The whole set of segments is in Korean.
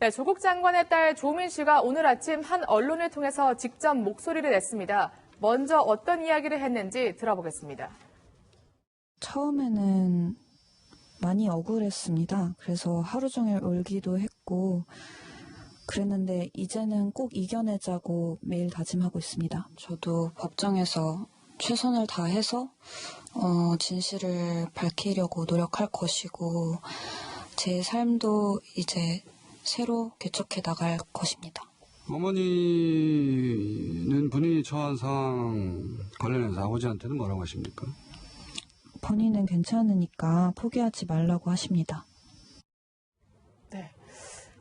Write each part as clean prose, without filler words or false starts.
네, 조국 장관의 딸 조민 씨가 오늘 아침 한 언론을 통해서 직접 목소리를 냈습니다. 먼저 어떤 이야기를 했는지 들어보겠습니다. 처음에는 많이 억울했습니다. 그래서 하루 종일 울기도 했고 그랬는데 이제는 꼭 이겨내자고 매일 다짐하고 있습니다. 저도 법정에서 최선을 다해서 진실을 밝히려고 노력할 것이고 제 삶도 이제 새로 개척해 나갈 것입니다. 어머니는 본인이 처한 상황 관련해서 아버지한테는 뭐라고 하십니까? 본인은 괜찮으니까 포기하지 말라고 하십니다. 네.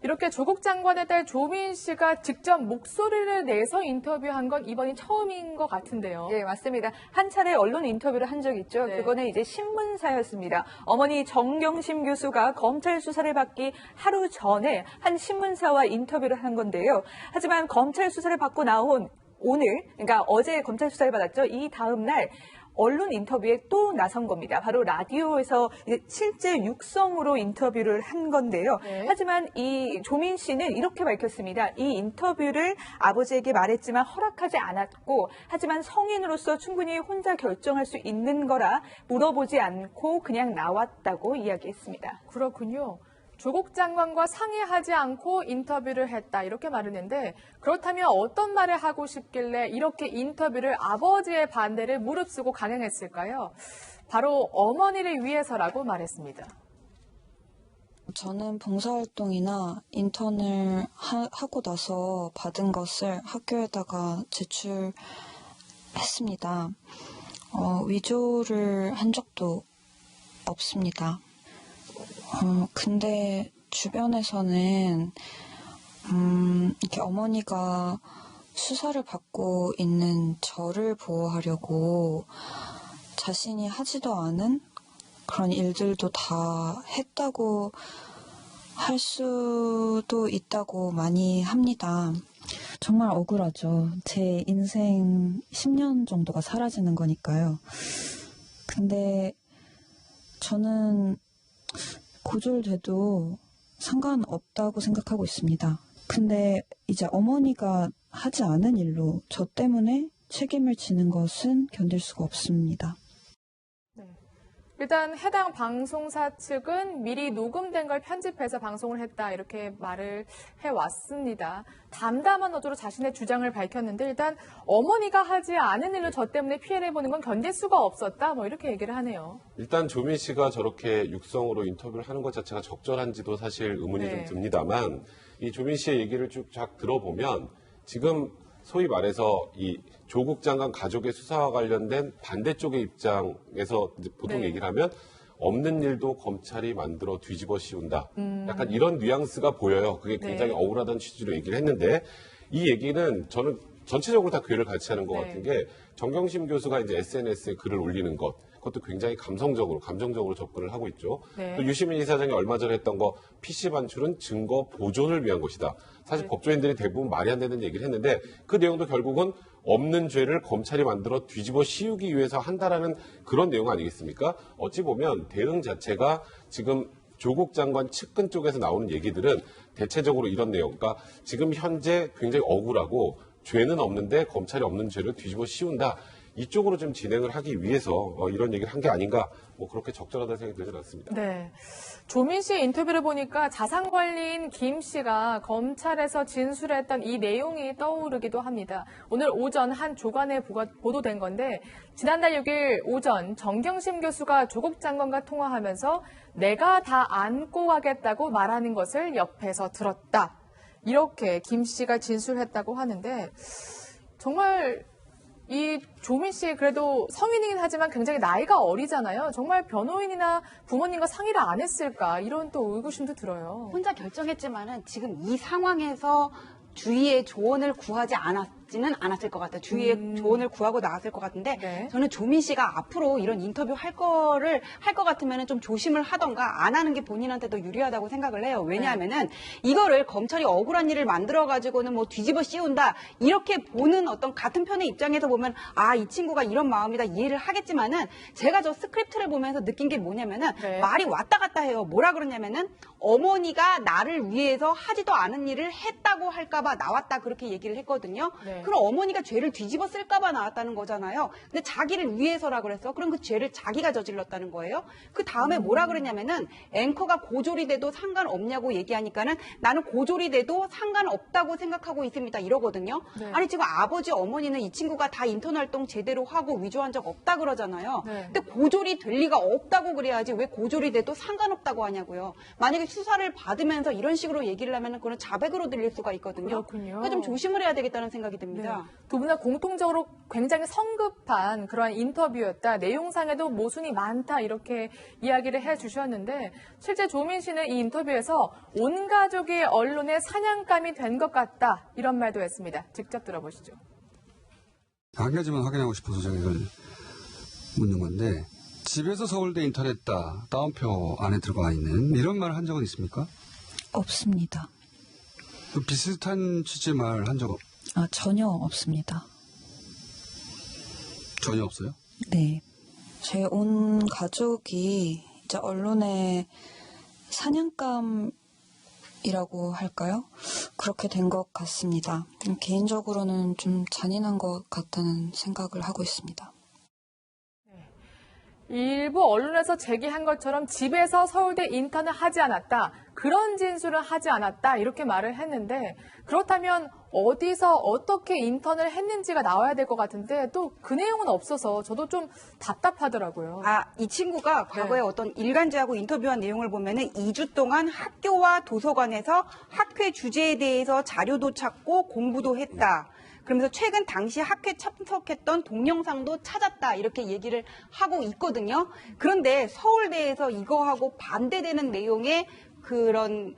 이렇게 조국 장관의 딸 조민 씨가 직접 목소리를 내서 인터뷰한 건 이번이 처음인 것 같은데요. 네, 맞습니다. 한 차례 언론 인터뷰를 한 적이 있죠. 네. 그거는 이제 신문사였습니다. 어머니 정경심 교수가 검찰 수사를 받기 하루 전에 한 신문사와 인터뷰를 한 건데요. 하지만 검찰 수사를 받고 나온 오늘, 그러니까 어제 검찰 수사를 받았죠. 이 다음 날 언론 인터뷰에 또 나선 겁니다. 바로 라디오에서 실제 육성으로 인터뷰를 한 건데요. 네. 하지만 이 조민 씨는 이렇게 밝혔습니다. 이 인터뷰를 아버지에게 말했지만 허락하지 않았고, 하지만 성인으로서 충분히 혼자 결정할 수 있는 거라 물어보지 않고 그냥 나왔다고 이야기했습니다. 그렇군요. 조국 장관과 상의하지 않고 인터뷰를 했다 이렇게 말했는데 그렇다면 어떤 말을 하고 싶길래 이렇게 인터뷰를 아버지의 반대를 무릅쓰고 강행했을까요? 바로 어머니를 위해서라고 말했습니다. 저는 봉사활동이나 인턴을 하고 나서 받은 것을 학교에다가 제출했습니다. 위조를 한 적도 없습니다. 근데 주변에서는 이렇게 어머니가 수사를 받고 있는 저를 보호하려고 자신이 하지도 않은 그런 일들도 다 했다고 할 수도 있다고 많이 합니다. 정말 억울하죠. 제 인생 10년 정도가 사라지는 거니까요. 근데 저는 고졸돼도 상관없다고 생각하고 있습니다. 근데 이제 어머니가 하지 않은 일로 저 때문에 책임을 지는 것은 견딜 수가 없습니다. 네. 일단 해당 방송사 측은 미리 녹음된 걸 편집해서 방송을 했다 이렇게 말을 해왔습니다. 담담한 어조로 자신의 주장을 밝혔는데 일단 어머니가 하지 않은 일로 저 때문에 피해를 보는 건 견딜 수가 없었다 뭐 이렇게 얘기를 하네요. 일단 조민 씨가 저렇게 육성으로 인터뷰를 하는 것 자체가 적절한지도 사실 의문이 네. 좀 듭니다만 이 조민 씨의 얘기를 쭉 들어보면 지금 소위 말해서 이 조국 장관 가족의 수사와 관련된 반대쪽의 입장에서 이제 보통 네. 얘기를 하면 없는 일도 검찰이 만들어 뒤집어 씌운다. 약간 이런 뉘앙스가 보여요. 그게 굉장히 네. 억울하다는 취지로 얘기를 했는데 이 얘기는 저는 전체적으로 다 괴를 같이 하는 것 네. 같은 게 정경심 교수가 이제 SNS에 글을 올리는 것 그것도 굉장히 감정적으로 접근을 하고 있죠. 네. 또 유시민 이사장이 얼마 전에 했던 거 PC 반출은 증거 보존을 위한 것이다. 사실 네. 법조인들이 대부분 말이 안 되는 얘기를 했는데 그 내용도 결국은 없는 죄를 검찰이 만들어 뒤집어 씌우기 위해서 한다라는 그런 내용 아니겠습니까? 어찌 보면 대응 자체가 지금 조국 장관 측근 쪽에서 나오는 얘기들은 대체적으로 이런 내용. 그러니까 지금 현재 굉장히 억울하고 죄는 없는데 검찰이 없는 죄를 뒤집어 씌운다. 이쪽으로 좀 진행을 하기 위해서 이런 얘기를 한 게 아닌가 뭐 그렇게 적절하다는 생각이 들진 않습니다. 네. 조민 씨의 인터뷰를 보니까 자산관리인 김 씨가 검찰에서 진술했던 이 내용이 떠오르기도 합니다. 오늘 오전 한 조간에 보도된 건데 지난달 6일 오전 정경심 교수가 조국 장관과 통화하면서 내가 다 안고 가겠다고 말하는 것을 옆에서 들었다. 이렇게 김 씨가 진술했다고 하는데 정말 이 조민 씨 그래도 성인이긴 하지만 굉장히 나이가 어리잖아요. 정말 변호인이나 부모님과 상의를 안 했을까 이런 또 의구심도 들어요. 혼자 결정했지만은 지금 이 상황에서 주위의 조언을 구하지 나왔지는 않았을 것 같아요. 주위에 조언을 구하고 나왔을 것 같은데 네. 저는 조민 씨가 앞으로 이런 인터뷰 할 것 같으면 좀 조심을 하던가 안 하는 게 본인한테 더 유리하다고 생각을 해요. 왜냐하면은 이거를 검찰이 억울한 일을 만들어가지고는 뭐 뒤집어 씌운다 이렇게 보는 어떤 같은 편의 입장에서 보면 아, 이 친구가 이런 마음이다 이해를 하겠지만은 제가 저 스크립트를 보면서 느낀 게 뭐냐면은 네. 말이 왔다 갔다 해요. 뭐라 그러냐면은 어머니가 나를 위해서 하지도 않은 일을 했다고 할까봐 나왔다 그렇게 얘기를 했거든요. 네. 그럼 어머니가 죄를 뒤집어 쓸까봐 나왔다는 거잖아요. 근데 자기를 위해서라 그랬어. 그럼 그 죄를 자기가 저질렀다는 거예요. 그 다음에 뭐라 그랬냐면은 앵커가 고졸이 돼도 상관없냐고 얘기하니까는 나는 고졸이 돼도 상관없다고 생각하고 있습니다. 이러거든요. 네. 아니 지금 아버지 어머니는 이 친구가 다 인턴 활동 제대로 하고 위조한 적 없다 그러잖아요. 네. 근데 고졸이 될 리가 없다고 그래야지 왜 고졸이 돼도 상관없다고 하냐고요. 만약에 수사를 받으면서 이런 식으로 얘기를 하면 그건 자백으로 들릴 수가 있거든요. 그렇군요. 그러니까 좀 조심을 해야 되겠다는 생각이 듭니다. 두 분 다 공통적으로 굉장히 성급한 그러한 인터뷰였다. 내용상에도 모순이 많다. 이렇게 이야기를 해주셨는데 실제 조민 씨는 이 인터뷰에서 온 가족이 언론의 사냥감이 된 것 같다. 이런 말도 했습니다. 직접 들어보시죠. 한 가지만 확인하고 싶어서 제가 이걸 묻는 건데 집에서 서울대 인터넷다 따옴표 안에 들어가 있는 이런 말 한 적은 있습니까? 없습니다. 비슷한 취지의 말 한 적 전혀 없습니다. 전혀 없어요? 네. 제 온 가족이 이제 언론의 사냥감이라고 할까요? 그렇게 된 것 같습니다. 개인적으로는 좀 잔인한 것 같다는 생각을 하고 있습니다. 일부 언론에서 제기한 것처럼 집에서 서울대 인턴을 하지 않았다. 그런 진술을 하지 않았다. 이렇게 말을 했는데 그렇다면 어디서 어떻게 인턴을 했는지가 나와야 될 것 같은데 또 그 내용은 없어서 저도 좀 답답하더라고요. 이 친구가 과거에 어떤 일간지하고 인터뷰한 내용을 보면은 2주 동안 학교와 도서관에서 학회 주제에 대해서 자료도 찾고 공부도 했다. 그러면서 최근 당시 학회 참석했던 동영상도 찾았다 이렇게 얘기를 하고 있거든요. 그런데 서울대에서 이거하고 반대되는 내용의 그런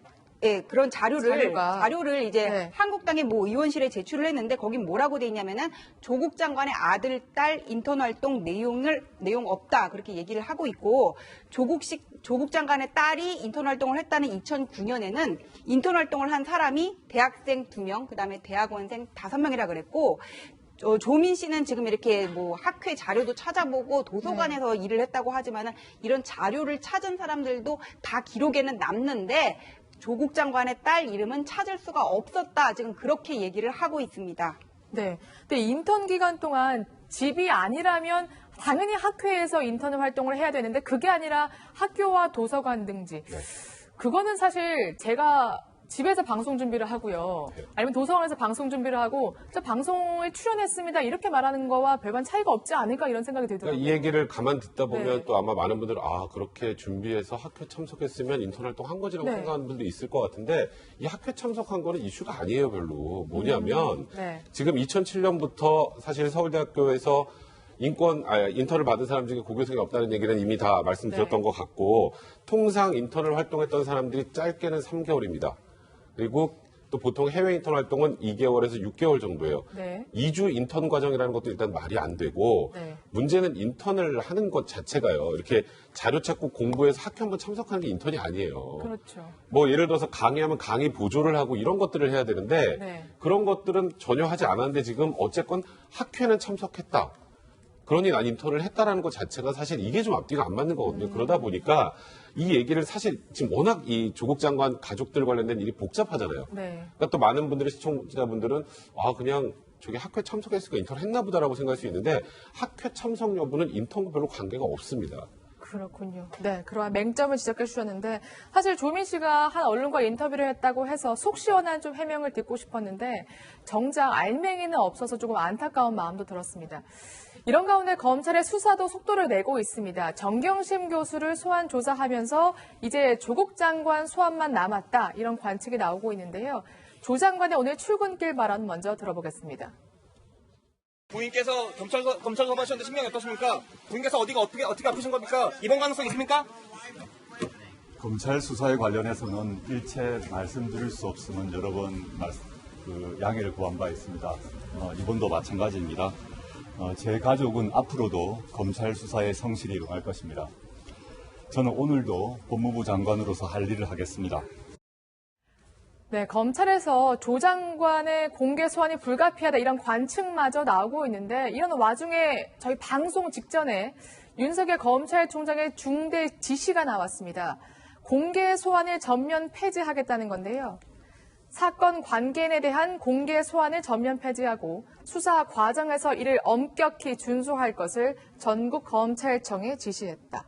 자료를 이제 네. 한국당의 모 의원실에 제출을 했는데 거긴 뭐라고 돼 있냐면은 조국 장관의 아들, 딸 인턴 활동 내용 없다 그렇게 얘기를 하고 있고 조국 장관의 딸이 인턴 활동을 했다는 2009년에는 인턴 활동을 한 사람이 대학생 2명, 그다음에 대학원생 5명이라 그랬고 조민 씨는 지금 이렇게 뭐 학회 자료도 찾아보고 도서관에서 일을 했다고 하지만은 이런 자료를 찾은 사람들도 다 기록에는 남는데 조국 장관의 딸 이름은 찾을 수가 없었다. 지금 그렇게 얘기를 하고 있습니다. 네. 근데 인턴 기간 동안 집이 아니라면 당연히 학회에서 인턴 활동을 해야 되는데 그게 아니라 학교와 도서관 등지. 그거는 사실 제가 집에서 방송 준비를 하고요. 아니면 도서관에서 방송 준비를 하고 저 방송에 출연했습니다. 이렇게 말하는 거와 별반 차이가 없지 않을까 이런 생각이 들더라고요. 그러니까 이 얘기를 가만 듣다 보면 네. 또 아마 많은 분들은 그렇게 준비해서 학회 참석했으면 인턴 활동 한 거지라고 네. 생각하는 분도 있을 것 같은데 이 학회 참석한 거는 이슈가 아니에요 별로. 뭐냐면 네. 지금 2007년부터 사실 서울대학교에서 인턴을 받은 사람 중에 고교생이 없다는 얘기는 이미 다 말씀드렸던 것 같고 통상 인턴을 활동했던 사람들이 짧게는 3개월입니다. 그리고 또 보통 해외 인턴 활동은 2개월에서 6개월 정도예요. 네. 2주 인턴 과정이라는 것도 일단 말이 안 되고 네. 문제는 인턴을 하는 것 자체가요. 이렇게 자료 찾고 공부해서 학회 한번 참석하는 게 인턴이 아니에요. 그렇죠. 뭐 예를 들어서 강의하면 강의 보조를 하고 이런 것들을 해야 되는데 네. 그런 것들은 전혀 하지 않았는데 지금 어쨌건 학회는 참석했다. 그러니 난 인턴을 했다라는 것 자체가 사실 이게 좀 앞뒤가 안 맞는 거거든요. 그러다 보니까 이 얘기를 사실 지금 워낙 이 조국 장관 가족들 관련된 일이 복잡하잖아요. 네. 그러니까 또 많은 분들의 시청자분들은 그냥 저기 학회 참석했으니까 인턴 했나 보다라고 생각할 수 있는데 학회 참석 여부는 인턴과 별로 관계가 없습니다. 그렇군요. 네, 그러한 맹점을 지적해 주셨는데 사실 조민 씨가 한 언론과 인터뷰를 했다고 해서 속 시원한 좀 해명을 듣고 싶었는데 정작 알맹이는 없어서 조금 안타까운 마음도 들었습니다. 이런 가운데 검찰의 수사도 속도를 내고 있습니다. 정경심 교수를 소환 조사하면서 이제 조국 장관 소환만 남았다 이런 관측이 나오고 있는데요. 조 장관의 오늘 출근길 발언 먼저 들어보겠습니다. 부인께서 검찰 소환하셨는데 심경이 어떠십니까? 부인께서 어떻게 아프신 겁니까? 입원 가능성 있습니까? 검찰 수사에 관련해서는 일체 말씀드릴 수 없음은 여러 번 양해를 구한 바 있습니다. 이번도 마찬가지입니다. 제 가족은 앞으로도 검찰 수사에 성실히 응할 것입니다. 저는 오늘도 법무부 장관으로서 할 일을 하겠습니다. 네, 검찰에서 조 장관의 공개 소환이 불가피하다 이런 관측마저 나오고 있는데 이런 와중에 저희 방송 직전에 윤석열 검찰총장의 중대 지시가 나왔습니다. 공개 소환을 전면 폐지하겠다는 건데요. 사건 관계인에 대한 공개 소환을 전면 폐지하고 수사 과정에서 이를 엄격히 준수할 것을 전국 검찰청에 지시했다.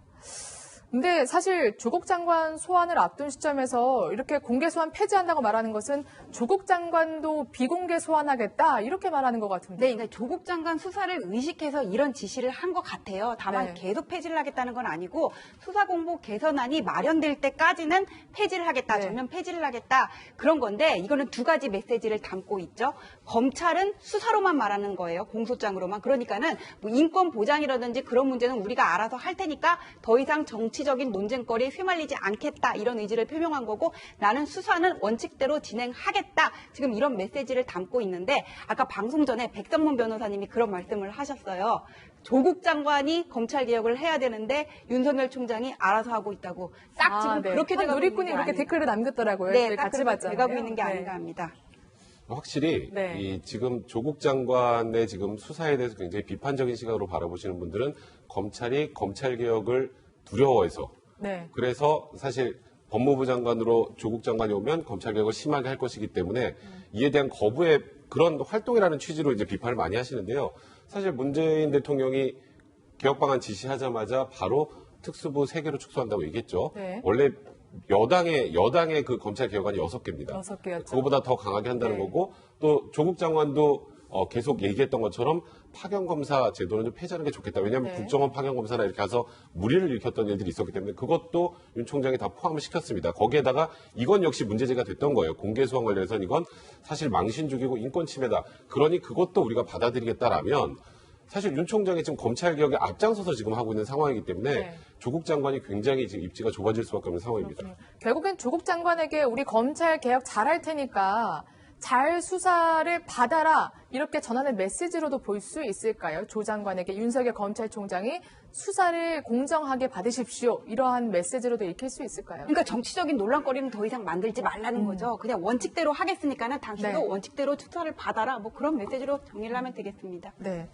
근데 사실 조국 장관 소환을 앞둔 시점에서 이렇게 공개 소환 폐지한다고 말하는 것은 조국 장관도 비공개 소환하겠다 이렇게 말하는 것 같은데. 네, 그러니까 조국 장관 수사를 의식해서 이런 지시를 한 것 같아요. 다만 네. 계속 폐지를 하겠다는 건 아니고 수사공보 개선안이 마련될 때까지는 폐지를 하겠다, 네. 전면 폐지를 하겠다 그런 건데 이거는 두 가지 메시지를 담고 있죠. 검찰은 수사로만 말하는 거예요. 공소장으로만. 그러니까는 뭐 인권 보장이라든지 그런 문제는 우리가 알아서 할 테니까 더 이상 정치적인 논쟁거리에 휘말리지 않겠다 이런 의지를 표명한 거고 나는 수사는 원칙대로 진행하겠다. 지금 이런 메시지를 담고 있는데 아까 방송 전에 백성문 변호사님이 그런 말씀을 하셨어요. 조국 장관이 검찰개혁을 해야 되는데 윤석열 총장이 알아서 하고 있다고 딱 지금 네. 그렇게 한 돼가고 누리꾼이 있는 게 이렇게 아닌가. 댓글을 남겼더라고요. 네, 저희 딱 같이 그렇게 봤잖아요. 돼가고 있는 게 네. 아닌가 합니다. 확실히 네. 이 지금 조국 장관의 지금 수사에 대해서 굉장히 비판적인 시각으로 바라보시는 분들은 검찰이 검찰 개혁을 두려워해서 네. 그래서 사실 법무부 장관으로 조국 장관이 오면 검찰 개혁을 심하게 할 것이기 때문에 이에 대한 거부의 그런 활동이라는 취지로 이제 비판을 많이 하시는데요. 사실 문재인 대통령이 개혁 방안 지시하자마자 바로 특수부 3개로 축소한다고 얘기했죠. 네. 원래 여당의 그 검찰 개혁안이 6개입니다. 6개였죠. 그거보다 더 강하게 한다는 네. 거고 또 조국 장관도 계속 얘기했던 것처럼 파견검사 제도는 좀 폐지하는 게 좋겠다. 왜냐하면 네. 국정원 파견검사나 이렇게 가서 무리를 일으켰던 일들이 있었기 때문에 그것도 윤 총장이 다 포함을 시켰습니다. 거기에다가 이건 역시 문제제가 됐던 거예요. 공개 소환 관련해서는 이건 사실 망신 죽이고 인권 침해다. 그러니 그것도 우리가 받아들이겠다라면 사실 윤 총장이 지금 검찰 개혁에 앞장서서 지금 하고 있는 상황이기 때문에 네. 조국 장관이 굉장히 지금 입지가 좁아질 수밖에 없는 상황입니다. 결국엔 조국 장관에게 우리 검찰 개혁 잘할 테니까 잘 수사를 받아라 이렇게 전하는 메시지로도 볼 수 있을까요? 조 장관에게 윤석열 검찰총장이 수사를 공정하게 받으십시오 이러한 메시지로도 읽힐 수 있을까요? 그러니까 정치적인 논란거리는 더 이상 만들지 말라는 거죠. 그냥 원칙대로 하겠으니까는 당신도 네. 원칙대로 수사를 받아라. 뭐 그런 메시지로 정리를 하면 되겠습니다. 네.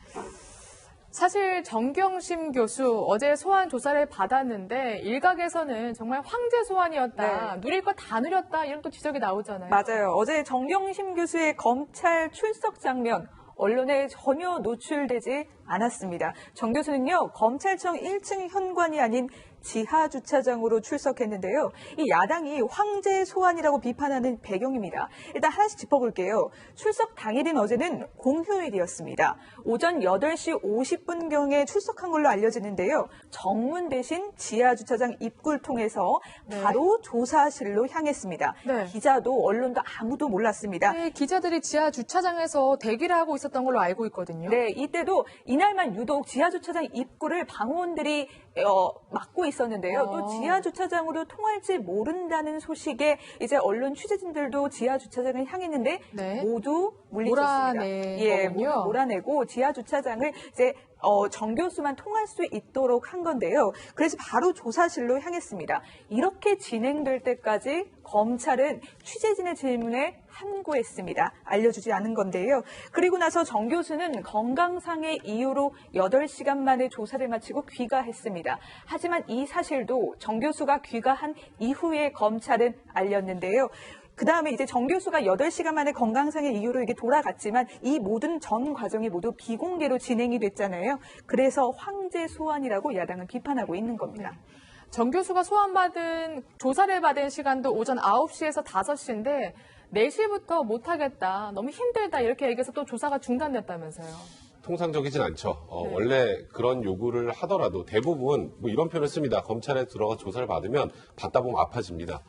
사실 정경심 교수 어제 소환 조사를 받았는데 일각에서는 정말 황제 소환이었다. 네. 누릴 거 다 누렸다. 이런 또 지적이 나오잖아요. 맞아요. 어제 정경심 교수의 검찰 출석 장면 언론에 전혀 노출되지 않았습니다. 정 교수는요, 검찰청 1층 현관이 아닌 지하 주차장으로 출석했는데요. 이 야당이 황제 소환이라고 비판하는 배경입니다. 일단 하나씩 짚어볼게요. 출석 당일인 어제는 공휴일이었습니다. 오전 8시 50분경에 출석한 걸로 알려지는데요. 정문 대신 지하 주차장 입구를 통해서 바로 조사실로 향했습니다. 네. 기자도 언론도 아무도 몰랐습니다. 네, 기자들이 지하 주차장에서 대기를 하고 있었던 걸로 알고 있거든요. 네, 이때도 이날만 유독 지하주차장 입구를 방호원들이 막고 있었는데요. 또 지하주차장으로 통할지 모른다는 소식에 이제 언론 취재진들도 지하주차장을 향했는데 네. 모두 물리쳤습니다. 몰아낸 예, 거군요. 모두 몰아내고 지하주차장을 이제 정 교수만 통할 수 있도록 한 건데요. 그래서 바로 조사실로 향했습니다. 이렇게 진행될 때까지 검찰은 취재진의 질문에 함구했습니다. 알려주지 않은 건데요. 그리고 나서 정 교수는 건강상의 이유로 8시간 만에 조사를 마치고 귀가했습니다. 하지만 이 사실도 정 교수가 귀가한 이후에 검찰은 알렸는데요. 그 다음에 이제 정 교수가 8시간 만에 건강상의 이유로 이게 돌아갔지만 이 모든 전 과정이 모두 비공개로 진행이 됐잖아요. 그래서 황제 소환이라고 야당은 비판하고 있는 겁니다. 정 교수가 소환받은 조사를 받은 시간도 오전 9시에서 5시인데 4시부터 못하겠다. 너무 힘들다. 이렇게 얘기해서 또 조사가 중단됐다면서요. 통상적이진 않죠. 네. 원래 그런 요구를 하더라도 대부분 뭐 이런 표현을 씁니다. 검찰에 들어가 조사를 받으면 받다 보면 아파집니다.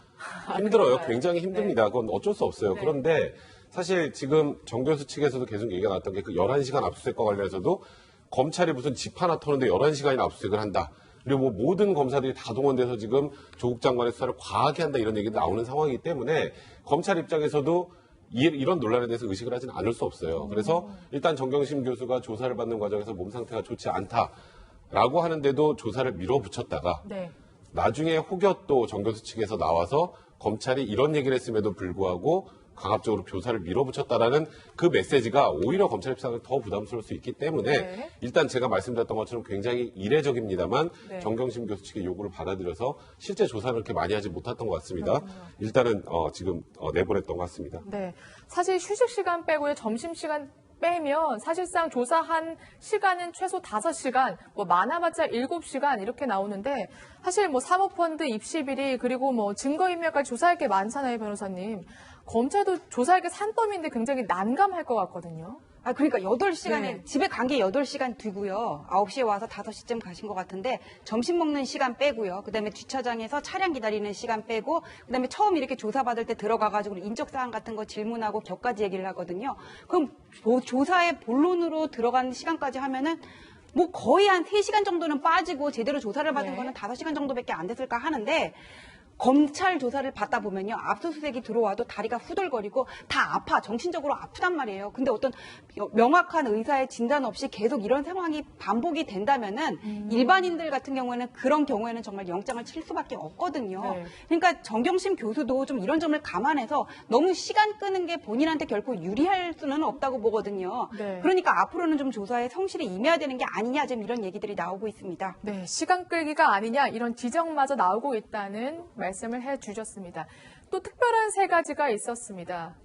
힘들어요. 그런가요? 굉장히 힘듭니다. 그건 어쩔 수 없어요. 네. 그런데 사실 지금 정 교수 측에서도 계속 얘기가 나왔던 게 그 11시간 압수수색과 관련해서도 검찰이 무슨 집 하나 터는데 11시간이나 압수수색을 한다. 그리고 뭐 모든 검사들이 다 동원돼서 지금 조국 장관의 수사를 과하게 한다 이런 얘기도 나오는 상황이기 때문에 검찰 입장에서도 이런 논란에 대해서 의식을 하진 않을 수 없어요. 그래서 일단 정경심 교수가 조사를 받는 과정에서 몸 상태가 좋지 않다라고 하는데도 조사를 밀어붙였다가 네. 나중에 혹여 또 정 교수 측에서 나와서 검찰이 이런 얘기를 했음에도 불구하고 강압적으로 조사를 밀어붙였다라는 그 메시지가 오히려 검찰 입장은 더 부담스러울 수 있기 때문에 네. 일단 제가 말씀드렸던 것처럼 굉장히 이례적입니다만 네. 정경심 교수 측의 요구를 받아들여서 실제 조사를 그렇게 많이 하지 못했던 것 같습니다. 일단은 지금 내보냈던 것 같습니다. 네. 사실 휴식 시간 빼고요. 점심 시간 빼면 사실상 조사한 시간은 최소 5시간, 뭐 많아봤자 7시간 이렇게 나오는데 사실 뭐 사모펀드 입시 비리 그리고 뭐 증거인멸까지 조사할 게 많잖아요, 변호사님. 검찰도 조사할 게 산더미인데 굉장히 난감할 것 같거든요. 그러니까 8시간에 네. 집에 간 게 8시간 뒤고요. 9시에 와서 5시쯤 가신 것 같은데 점심 먹는 시간 빼고요. 그다음에 주차장에서 차량 기다리는 시간 빼고 그다음에 처음 이렇게 조사받을 때 들어가가지고 인적사항 같은 거 질문하고 격까지 얘기를 하거든요. 그럼 조사의 본론으로 들어가는 시간까지 하면은 뭐 거의 한 3시간 정도는 빠지고 제대로 조사를 받은 네. 거는 5시간 정도밖에 안 됐을까 하는데 검찰 조사를 받다 보면요. 압수수색이 들어와도 다리가 후들거리고 다 아파. 정신적으로 아프단 말이에요. 근데 어떤 명확한 의사의 진단 없이 계속 이런 상황이 반복이 된다면은 일반인들 같은 경우에는 그런 경우에는 정말 영장을 칠 수밖에 없거든요. 네. 그러니까 정경심 교수도 좀 이런 점을 감안해서 너무 시간 끄는 게 본인한테 결코 유리할 수는 없다고 보거든요. 네. 그러니까 앞으로는 좀 조사에 성실히 임해야 되는 게 아니냐 지금 이런 얘기들이 나오고 있습니다. 네, 시간 끌기가 아니냐 이런 지적마저 나오고 있다는 말씀을 해주셨습니다. 또 특별한 3가지가 있었습니다.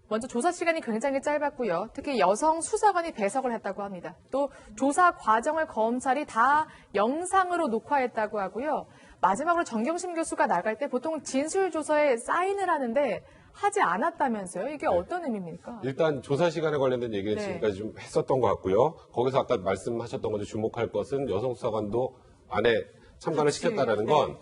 먼저 조사 시간이 굉장히 짧았고요. 특히 여성 수사관이 배석을 했다고 합니다. 또 조사 과정을 검찰이 다 영상으로 녹화했다고 하고요. 마지막으로 정경심 교수가 나갈 때 보통 진술조서에 사인을 하는데 하지 않았다면서요? 이게 어떤 의미입니까? 일단 조사 시간에 관련된 얘기를 네. 지금까지 좀 했었던 것 같고요. 거기서 아까 말씀하셨던 것도 주목할 것은 여성 수사관도 안에 참관을 그치. 시켰다라는 네. 건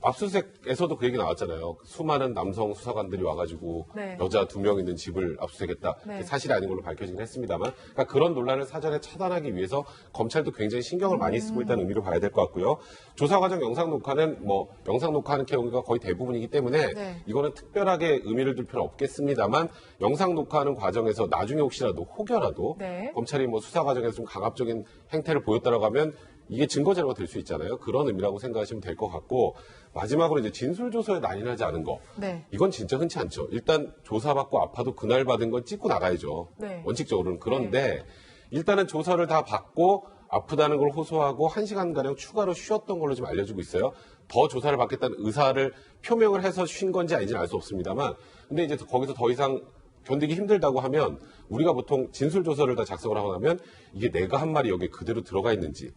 압수수색에서도 그 얘기 나왔잖아요. 수많은 남성 수사관들이 와가지고 네. 여자 2명 있는 집을 압수수색했다. 네. 사실이 아닌 걸로 밝혀지긴 했습니다만, 그러니까 그런 논란을 사전에 차단하기 위해서 검찰도 굉장히 신경을 많이 쓰고 있다는 의미로 봐야 될 것 같고요. 조사 과정 영상 녹화는 뭐 영상 녹화하는 경우가 거의 대부분이기 때문에 네. 이거는 특별하게 의미를 둘 필요는 없겠습니다만, 영상 녹화하는 과정에서 나중에 혹시라도 혹여라도 네. 검찰이 뭐 수사 과정에서 좀 강압적인 행태를 보였다라고 하면 이게 증거 자료가 될 수 있잖아요. 그런 의미라고 생각하시면 될 것 같고, 마지막으로 이제 진술조서에 난인하지 않은 거. 네. 이건 진짜 흔치 않죠. 일단 조사받고 아파도 그날 받은 건 찍고 나가야죠. 네. 원칙적으로는. 그런데 일단은 조사를 다 받고 아프다는 걸 호소하고 1시간가량 추가로 쉬었던 걸로 지금 알려지고 있어요. 더 조사를 받겠다는 의사를 표명을 해서 쉰 건지 아닌지는 알 수 없습니다만, 근데 이제 거기서 더 이상 견디기 힘들다고 하면 우리가 보통 진술조서를 다 작성을 하고 나면 이게 내가 한 말이 여기에 그대로 들어가 있는지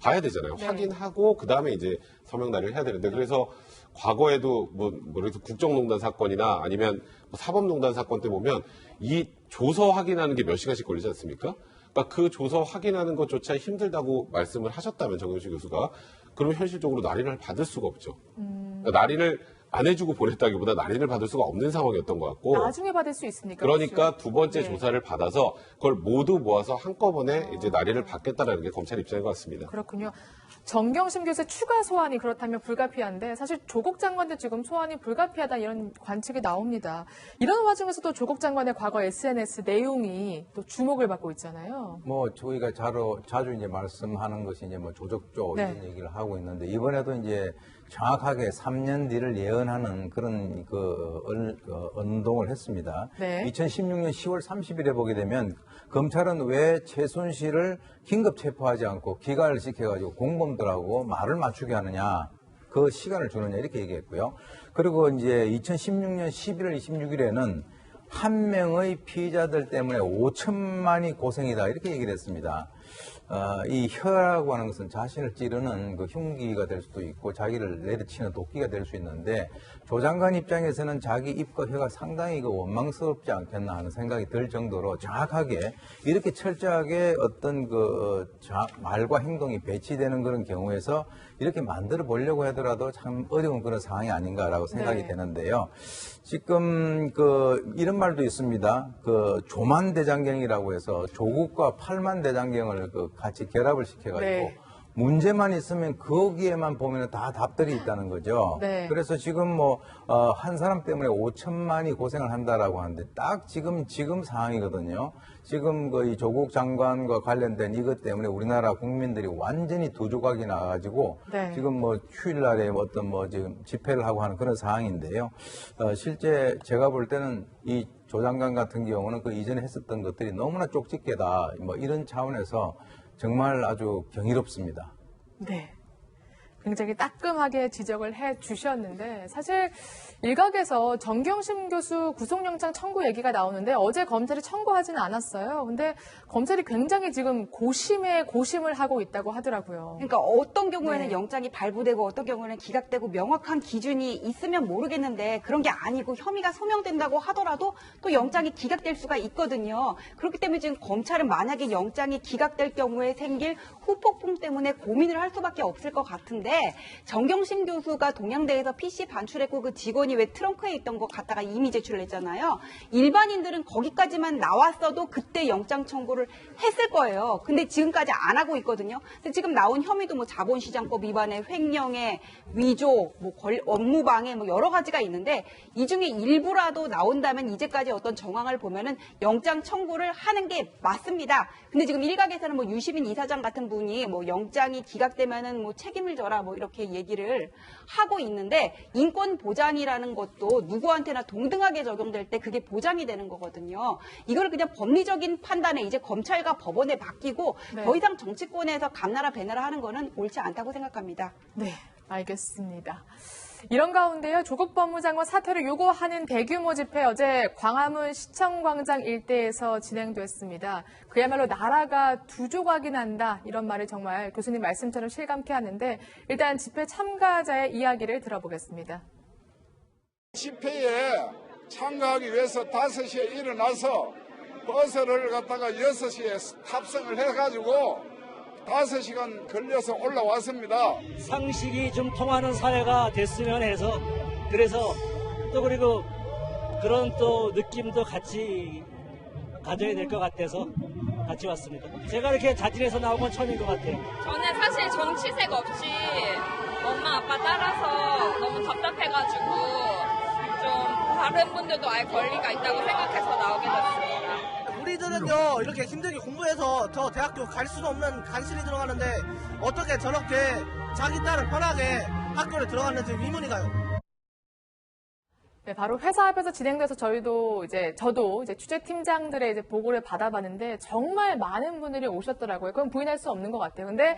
봐야 되잖아요. 네. 확인하고 그 다음에 이제 서명 날을 해야 되는데, 그래서 과거에도 그래서 국정농단 사건이나 아니면 뭐 사법농단 사건 때 보면 이 조서 확인하는 게 몇 시간씩 걸리지 않습니까? 그러니까 그 조서 확인하는 것조차 힘들다고 말씀을 하셨다면 정경심 교수가, 그러면 현실적으로 날인을 받을 수가 없죠. 그러니까 날인을 안 해주고 보냈다기보다 날인을 받을 수가 없는 상황이었던 것 같고, 나중에 받을 수 있으니까. 그러니까 그렇죠? 두 번째 네. 조사를 받아서 그걸 모두 모아서 한꺼번에 이제 날인을 받겠다라는 게 검찰 입장인 것 같습니다. 그렇군요. 정경심 교수의 추가 소환이 그렇다면 불가피한데 사실 조국 장관도 지금 소환이 불가피하다 이런 관측이 나옵니다. 이런 와중에서도 조국 장관의 과거 SNS 내용이 또 주목을 받고 있잖아요. 뭐 저희가 자주 이제 말씀하는 것이 이제 뭐 조적조 네. 이런 얘기를 하고 있는데, 이번에도 이제 정확하게 3년 뒤를 예언하는 그런 운동을 했습니다. 네. 2016년 10월 30일에 보게 되면 검찰은 왜 최순실을 긴급 체포하지 않고 기각을 시켜가지고 공범들하고 말을 맞추게 하느냐, 그 시간을 주느냐 이렇게 얘기했고요. 그리고 이제 2016년 11월 26일에는 한 명의 피의자들 때문에 5천만이 고생이다 이렇게 얘기를 했습니다. 이 혀라고 하는 것은 자신을 찌르는 그 흉기가 될 수도 있고 자기를 내리치는 도끼가 될 수 있는데, 조 장관 입장에서는 자기 입과 혀가 상당히 원망스럽지 않겠나 하는 생각이 들 정도로 정확하게 이렇게 철저하게 어떤 말과 행동이 배치되는 그런 경우에서 이렇게 만들어 보려고 하더라도 참 어려운 그런 상황이 아닌가라고 생각이 네. 되는데요. 지금 이런 말도 있습니다. 조만 대장경이라고 해서 조국과 8만 대장경을 같이 결합을 시켜가지고 네. 문제만 있으면 거기에만 보면 다 답들이 있다는 거죠. 네. 그래서 지금 한 사람 때문에 5천만이 고생을 한다라고 하는데 딱 지금 상황이거든요. 지금 이 조국 장관과 관련된 이것 때문에 우리나라 국민들이 완전히 두 조각이 나가지고 네. 지금 휴일날에 지금 집회를 하고 하는 그런 상황인데요. 실제 제가 볼 때는 이 조 장관 같은 경우는 그 이전에 했었던 것들이 너무나 쪽집게다. 이런 차원에서 정말 아주 경이롭습니다. 네. 굉장히 따끔하게 지적을 해 주셨는데 사실 일각에서 정경심 교수 구속영장 청구 얘기가 나오는데 어제 검찰이 청구하지는 않았어요. 근데 검찰이 굉장히 지금 고심을 하고 있다고 하더라고요. 그러니까 어떤 경우에는 네. 영장이 발부되고 어떤 경우에는 기각되고 명확한 기준이 있으면 모르겠는데 그런 게 아니고 혐의가 소명된다고 하더라도 또 영장이 기각될 수가 있거든요. 그렇기 때문에 지금 검찰은 만약에 영장이 기각될 경우에 생길 후폭풍 때문에 고민을 할 수밖에 없을 것 같은데 정경심 교수가 동양대에서 PC 반출했고 그 직원이 왜 트렁크에 있던 거 갖다가 이미 제출을 했잖아요. 일반인들은 거기까지만 나왔어도 그때 영장 청구를 했을 거예요. 근데 지금까지 안 하고 있거든요. 근데 지금 나온 혐의도 자본시장법 위반에 횡령에 위조, 업무방해 여러 가지가 있는데 이 중에 일부라도 나온다면 이제까지 어떤 정황을 보면은 영장 청구를 하는 게 맞습니다. 근데 지금 일각에서는 유시민 이사장 같은 분이 영장이 기각되면은 책임을 져라 이렇게 얘기를 하고 있는데 인권 보장이라는 것도 누구한테나 동등하게 적용될 때 그게 보장이 되는 거거든요. 이걸 그냥 법리적인 판단에 이제 검찰과 법원에 맡기고 네. 더 이상 정치권에서 감나라 배나라 하는 거는 옳지 않다고 생각합니다. 네, 알겠습니다. 이런 가운데요, 조국 법무장관 사퇴를 요구하는 대규모 집회 어제 광화문 시청광장 일대에서 진행됐습니다. 그야말로 나라가 두 조각이 난다 이런 말을 정말 교수님 말씀처럼 실감케 하는데 일단 집회 참가자의 이야기를 들어보겠습니다. 집회에 참가하기 위해서 5시에 일어나서 버스를 갖다가 6시에 탑승을 해가지고 5시간 걸려서 올라왔습니다. 상식이 좀 통하는 사회가 됐으면 해서 그래서 또 그리고 그런 또 느낌도 같이 가져야 될 것 같아서 같이 왔습니다. 제가 이렇게 자진해서 나온 건 처음인 것 같아요. 저는 사실 정치색 없이 엄마 아빠 따라서 너무 답답해가지고 좀 다른 분들도 알 권리가 있다고 생각해서 나오게 됐습니다. 우리들은요 이렇게 힘들게 공부해서 저 대학교 갈 수도 없는 간신히 들어가는데 어떻게 저렇게 자기 딸을 편하게 학교를 들어갔는지 의문이 가요. 네, 바로 회사 앞에서 진행돼서 저도 취재팀장들의 보고를 받아봤는데 정말 많은 분들이 오셨더라고요. 그건 부인할 수 없는 것 같아요. 근데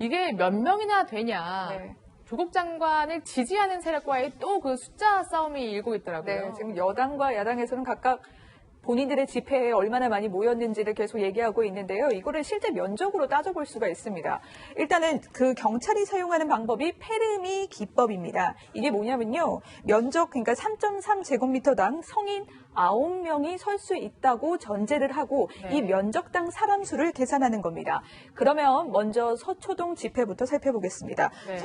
이게 몇 명이나 되냐. 네. 조국 장관을 지지하는 세력과의 또 그 숫자 싸움이 일고 있더라고요. 네, 지금 여당과 야당에서는 각각 본인들의 집회에 얼마나 많이 모였는지를 계속 얘기하고 있는데요. 이거를 실제 면적으로 따져볼 수가 있습니다. 일단은 그 경찰이 사용하는 방법이 페르미 기법입니다. 이게 뭐냐면요. 면적, 그러니까 3.3제곱미터당 성인 9명이 설 수 있다고 전제를 하고 네. 이 면적당 사람 수를 계산하는 겁니다. 그러면 먼저 서초동 집회부터 살펴보겠습니다. 네.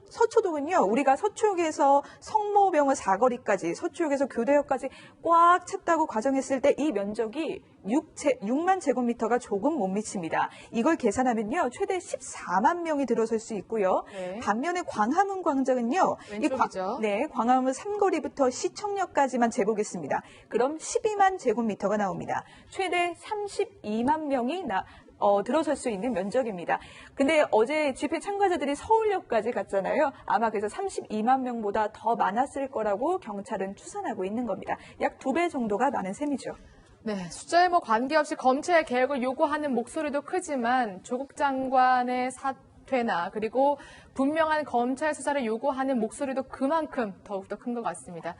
서초동은요. 우리가 서초역에서 성모병원 사거리까지 서초역에서 교대역까지 꽉 찼다고 가정했을 때 이 면적이 6만 제곱미터가 조금 못 미칩니다. 이걸 계산하면요. 최대 14만 명이 들어설 수 있고요. 네. 반면에 광화문 광장은요. 왼쪽이죠. 광화문 삼거리부터 시청역까지만 재보겠습니다. 그럼 12만 제곱미터가 나옵니다. 최대 32만 명이 들어설 수 있는 면적입니다. 근데 어제 집회 참가자들이 서울역까지 갔잖아요. 아마 그래서 32만 명보다 더 많았을 거라고 경찰은 추산하고 있는 겁니다. 약 2배 정도가 많은 셈이죠. 네, 숫자에 관계없이 검찰 개혁을 요구하는 목소리도 크지만 조국 장관의 사퇴나 그리고 분명한 검찰 수사를 요구하는 목소리도 그만큼 더욱더 큰 것 같습니다.